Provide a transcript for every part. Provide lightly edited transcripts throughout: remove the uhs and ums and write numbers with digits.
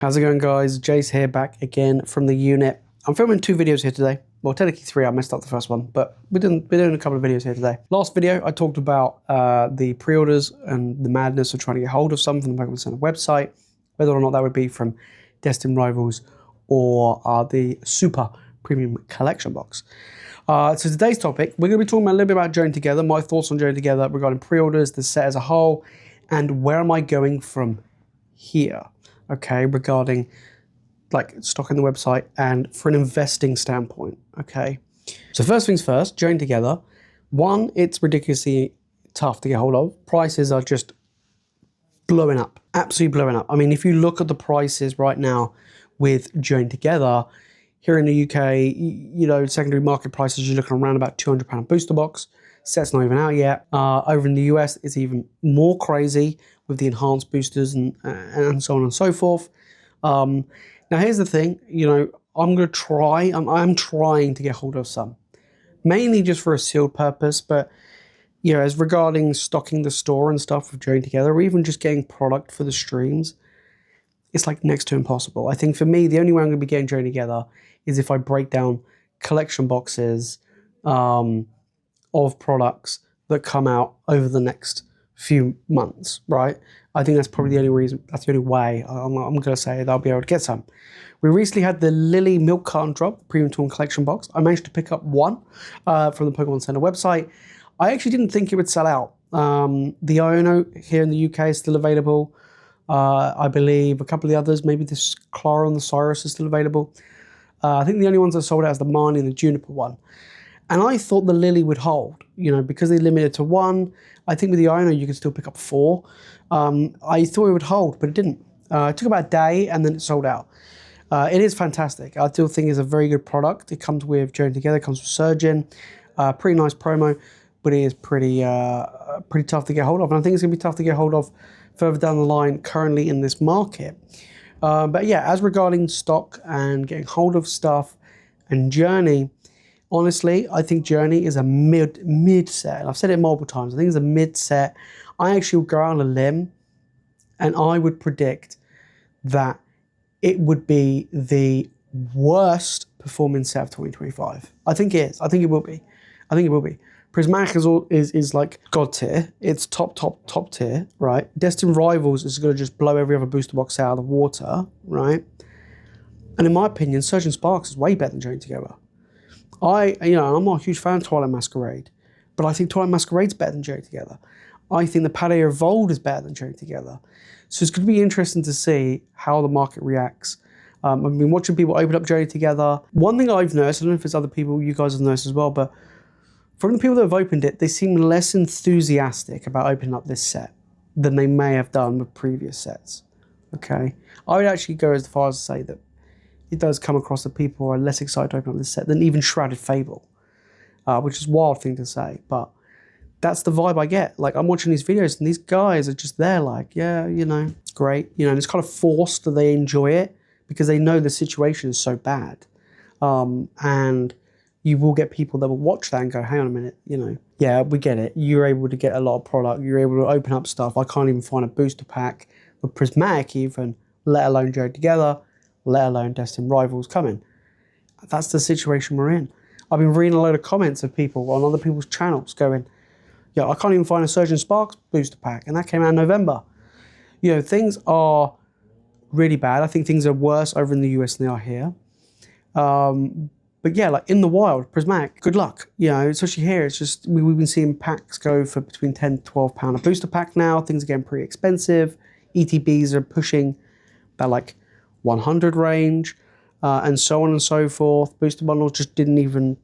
How's it going, guys? Jace here, back again from the unit. I'm filming 2 videos here today. Well, technically 3, I messed up the first one, but we're doing a couple of videos here today. Last video, I talked about the pre-orders and the madness of trying to get hold of some from the Pokemon Center website, whether or not that would be from Destined Rivals or the Super Premium Collection Box. So today's topic, we're going to be talking a little bit about Journey Together, my thoughts on Journey Together regarding pre-orders, the set as a whole, and where am I going from here. Okay, regarding like stocking the website and for an investing standpoint. Okay, so first things first, Journey Together. One, it's ridiculously tough to get hold of. Prices are just blowing up, absolutely blowing up. I mean, if you look at the prices right now with Journey Together, here in the UK, you know, secondary market prices, you're looking around about £200 booster box. Set's not even out yet. Over in the US, it's even more crazy with the enhanced boosters and so on and so forth. Now, here's the thing. You know, I'm going to try. I'm trying to get hold of some, mainly just for a sealed purpose. But you know, as regarding stocking the store and stuff with Journey Together, or even just getting product for the streams, it's like next to impossible. I think for me, the only way I'm going to be getting Journey Together is if I break down collection boxes of products that come out over the next few months, right? I think that's probably the only reason, that's the only way I'm going to say that I'll be able to get some. We recently had the Lily Milk Carton Drop Premium Tour Collection Box. I managed to pick up one from the Pokemon Center website. I actually didn't think it would sell out. The Iono here in the UK is still available. I believe a couple of the others, maybe this Clara and the Cyrus is still available. I think the only ones that sold out is the Marnie and the Juniper one. And I thought the Lily would hold, you know, because they limited to 1. I think with the Iono, you can still pick up 4. I thought it would hold, but it didn't. It took about a day and then it sold out. It is fantastic. I still think it's a very good product. It comes with Journey Together, it comes with Surgeon. Pretty nice promo, but it is pretty tough to get hold of. And I think it's going to be tough to get hold of further down the line currently in this market. But yeah, as regarding stock and getting hold of stuff and Journey, honestly, I think Journey is a mid set. I've said it multiple times. I think it's a mid set. I actually would go out on a limb and I would predict that it would be the worst performing set of 2025. I think it is. I think it will be. I think it will be. Prismatic is like God tier. It's top tier, right? Destined Rivals is going to just blow every other booster box out of the water, right? And in my opinion, Surgeon Sparks is way better than Journey Together. I'm not a huge fan of Twilight Masquerade, but I think Twilight Masquerade's better than Journey Together. I think the Paldea Evolved is better than Journey Together. So it's going to be interesting to see how the market reacts. I've been watching people open up Journey Together. One thing I've noticed, I don't know if it's other people, you guys have noticed as well, but from the people that have opened it, they seem less enthusiastic about opening up this set than they may have done with previous sets. Okay? I would actually go as far as to say that it does come across that people are less excited to open up this set than even Shrouded Fable, which is a wild thing to say, but that's the vibe I get. Like, I'm watching these videos and these guys are just there like, yeah, you know, great. You know, and it's kind of forced that they enjoy it because they know the situation is so bad. And you will get people that will watch that and go, hang on a minute, you know, yeah, we get it. You're able to get a lot of product. You're able to open up stuff. I can't even find a booster pack with Prismatic even, let alone Journey Together, let alone Destined Rivals coming. That's the situation we're in. I've been reading a load of comments of people on other people's channels going, yeah, I can't even find a Surgeon Sparks booster pack, and that came out in November. You know, things are really bad. I think things are worse over in the US than they are here. But yeah, like in the wild, Prismatic, good luck. You know, especially here, it's just, we've been seeing packs go for between £10 to £12 a booster pack now. Things are getting pretty expensive. ETBs are pushing that like 100 range, and so on and so forth. Booster bundles just didn't even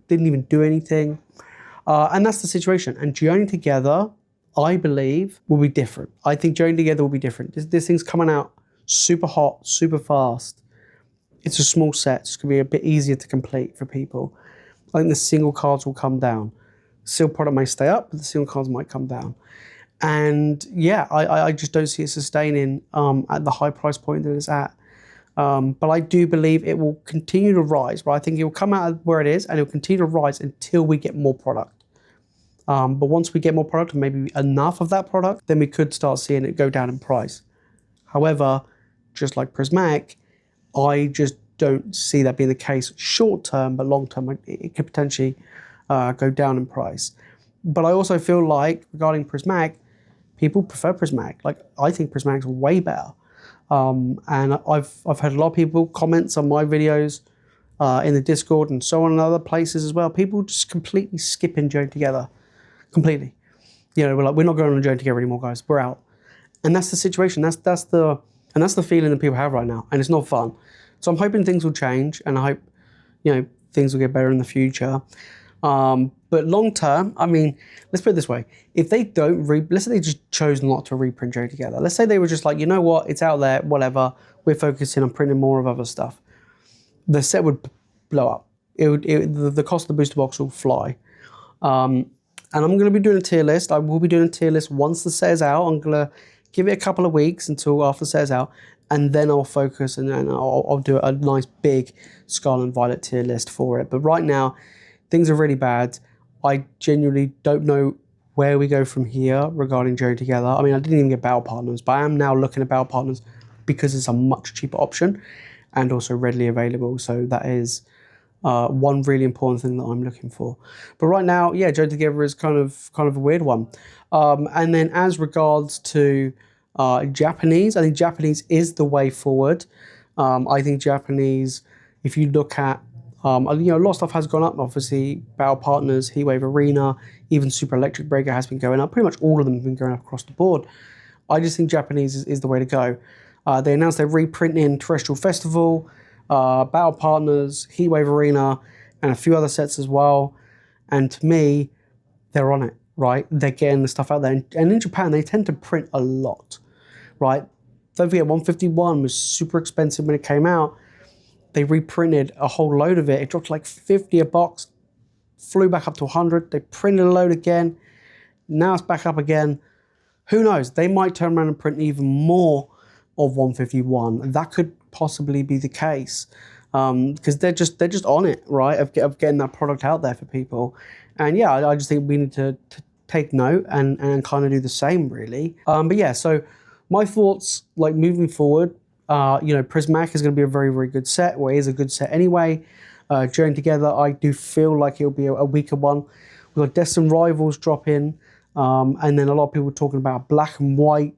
do anything. And that's the situation. And Journey Together, I believe, will be different. I think Journey Together will be different. This thing's coming out super hot, super fast. It's a small set. It's going to be a bit easier to complete for people. I think the single cards will come down. Sealed product may stay up, but the single cards might come down. And yeah, I just don't see it sustaining at the high price point that it's at. But I do believe it will continue to rise. But I think it will come out where it is and it will continue to rise until we get more product. But once we get more product and maybe enough of that product, then we could start seeing it go down in price. However, just like Prismatic, I just don't see that being the case short term, but long term, it could potentially go down in price. But I also feel like regarding Prismatic, people prefer Prismatic. Like, I think Prismatic's way better. And I've heard a lot of people comments on my videos in the Discord and so on and other places as well. People just completely skipping Journey Together, completely. You know, we're not going on a journey together anymore, guys. We're out, and that's the situation. That's the feeling that people have right now, and it's not fun. So I'm hoping things will change, and I hope, you know, things will get better in the future. But long term, I mean, let's put it this way: if they don't let's say they just chose not to reprint Journey Together. Let's say they were just like, you know what, it's out there, whatever. We're focusing on printing more of other stuff. The set would blow up. The cost of the booster box will fly. And I'm going to be doing a tier list. I will be doing a tier list once the set is out. I'm going to give it a couple of weeks until after the set is out, and then I'll focus and I'll do a nice big Scarlet and Violet tier list for it. But right now, things are really bad. I genuinely don't know where we go from here regarding Journey Together. I mean, I didn't even get Battle Partners, but I am now looking at Battle Partners because it's a much cheaper option and also readily available. So that is one really important thing that I'm looking for. But right now, yeah, Journey Together is kind of a weird one. And then as regards to Japanese, I think Japanese is the way forward. I think Japanese, if you look at, you know, a lot of stuff has gone up. Obviously, Battle Partners, Heatwave Arena, even Super Electric Breaker has been going up. Pretty much all of them have been going up across the board. I just think Japanese is the way to go. They announced they're reprinting Terrestrial Festival, Battle Partners, Heatwave Arena, and a few other sets as well. And to me, they're on it, right? They're getting the stuff out there. And in Japan, they tend to print a lot, right? Don't forget, 151 was super expensive when it came out. They reprinted a whole load of it. It dropped like 50 a box, flew back up to 100. They printed a load again. Now it's back up again. Who knows? They might turn around and print even more of 151. That could possibly be the case because they're just on it, right? Of getting that product out there for people. And yeah, I just think we need to take note and kind of do the same, really. But yeah, so my thoughts, like moving forward, you know, Prismatic is going to be a very, very good set, or it is a good set anyway. Journey Together, I do feel like it'll be a weaker one. We've got Destined Rivals drop in, and then a lot of people talking about Black and White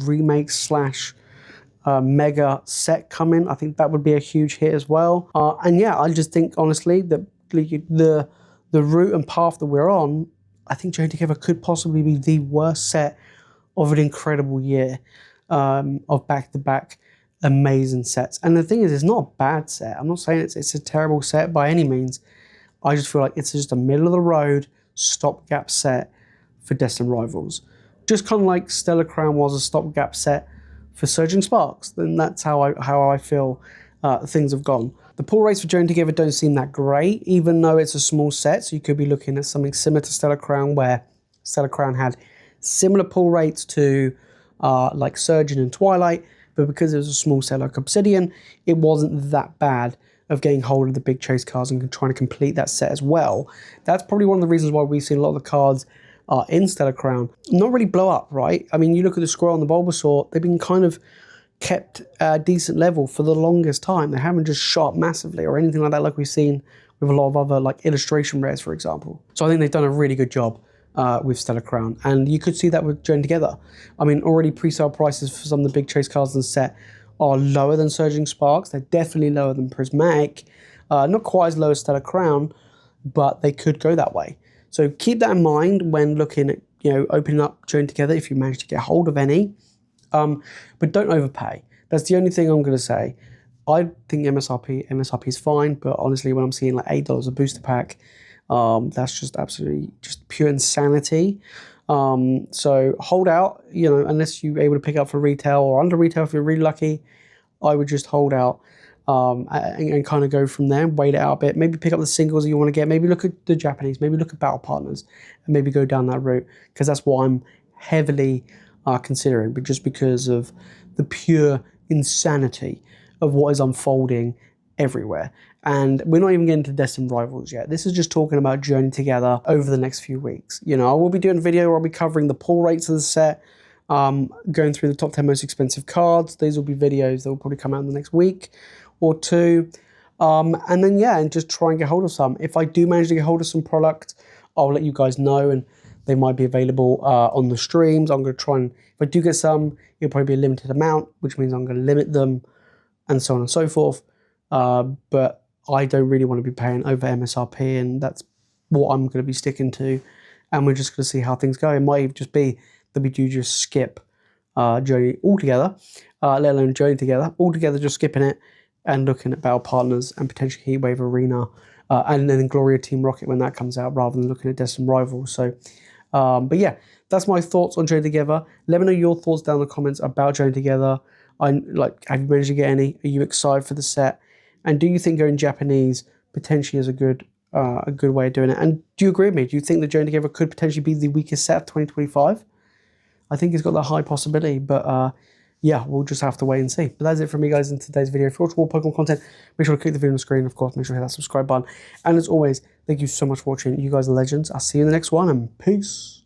remake slash mega set coming. I think that would be a huge hit as well. And yeah, I just think honestly that the route and path that we're on, I think Journey Together could possibly be the worst set of an incredible year of back-to-back amazing sets. And the thing is, it's not a bad set. I'm not saying it's a terrible set by any means. I just feel like it's just a middle of the road stopgap set for Destined Rivals. Just kind of like Stellar Crown was a stopgap set for Surging Sparks. Then that's how I feel things have gone. The pull rates for Journey Together don't seem that great, even though it's a small set. So you could be looking at something similar to Stellar Crown, where Stellar Crown had similar pull rates to like Surgeon and Twilight, but because it was a small set like Obsidian, it wasn't that bad of getting hold of the big chase cards and trying to complete that set as well. That's probably one of the reasons why we've seen a lot of the cards in Stellar Crown not really blow up, right? I mean, you look at the Squirrel and the Bulbasaur, they've been kind of kept at a decent level for the longest time. They haven't just shot up massively or anything like that, like we've seen with a lot of other like illustration rares, for example. So I think they've done a really good job with Stellar Crown, and you could see that with Journey Together. I mean, already pre-sale prices for some of the big chase cards in the set are lower than Surging Sparks. They're definitely lower than Prismatic. Not quite as low as Stellar Crown, but they could go that way. So keep that in mind when looking at, you know, opening up Journey Together if you manage to get hold of any. But don't overpay. That's the only thing I'm going to say. I think MSRP is fine, but honestly, when I'm seeing like $8 a booster pack, that's just absolutely just pure insanity. So hold out, you know, unless you're able to pick up for retail or under retail if you're really lucky. I would just hold out and kind of go from there, wait it out a bit, maybe pick up the singles that you want to get, maybe look at the Japanese, maybe look at Battle Partners, and maybe go down that route, because that's what I'm heavily considering, but just because of the pure insanity of what is unfolding everywhere. And we're not even getting to Destined Rivals yet. This is just talking about Journey Together over the next few weeks. You know, I will be doing a video where I'll be covering the pull rates of the set, going through the top 10 most expensive cards. These will be videos that will probably come out in the next week or two. And then, yeah, and just try and get hold of some. If I do manage to get hold of some product, I'll let you guys know, and they might be available on the streams. I'm going to try and, if I do get some, it'll probably be a limited amount, which means I'm going to limit them and so on and so forth. But I don't really want to be paying over MSRP, and that's what I'm going to be sticking to. And we're just going to see how things go. It might just be that we do just skip Journey altogether, let alone Journey together, altogether just skipping it and looking at Battle Partners and potentially Heatwave Arena, and then Gloria Team Rocket when that comes out, rather than looking at Destined Rivals. So, but yeah, that's my thoughts on Journey Together. Let me know your thoughts down in the comments about Journey Together. Have you managed to get any? Are you excited for the set? And do you think going Japanese potentially is a good way of doing it? And do you agree with me? Do you think that Journey Together could potentially be the weakest set of 2025? I think it's got that high possibility, but yeah, we'll just have to wait and see. But that's it from me, guys, in today's video. If you want more Pokemon content, make sure to click the video on the screen. Of course, make sure to hit that subscribe button. And as always, thank you so much for watching. You guys are legends. I'll see you in the next one, and peace.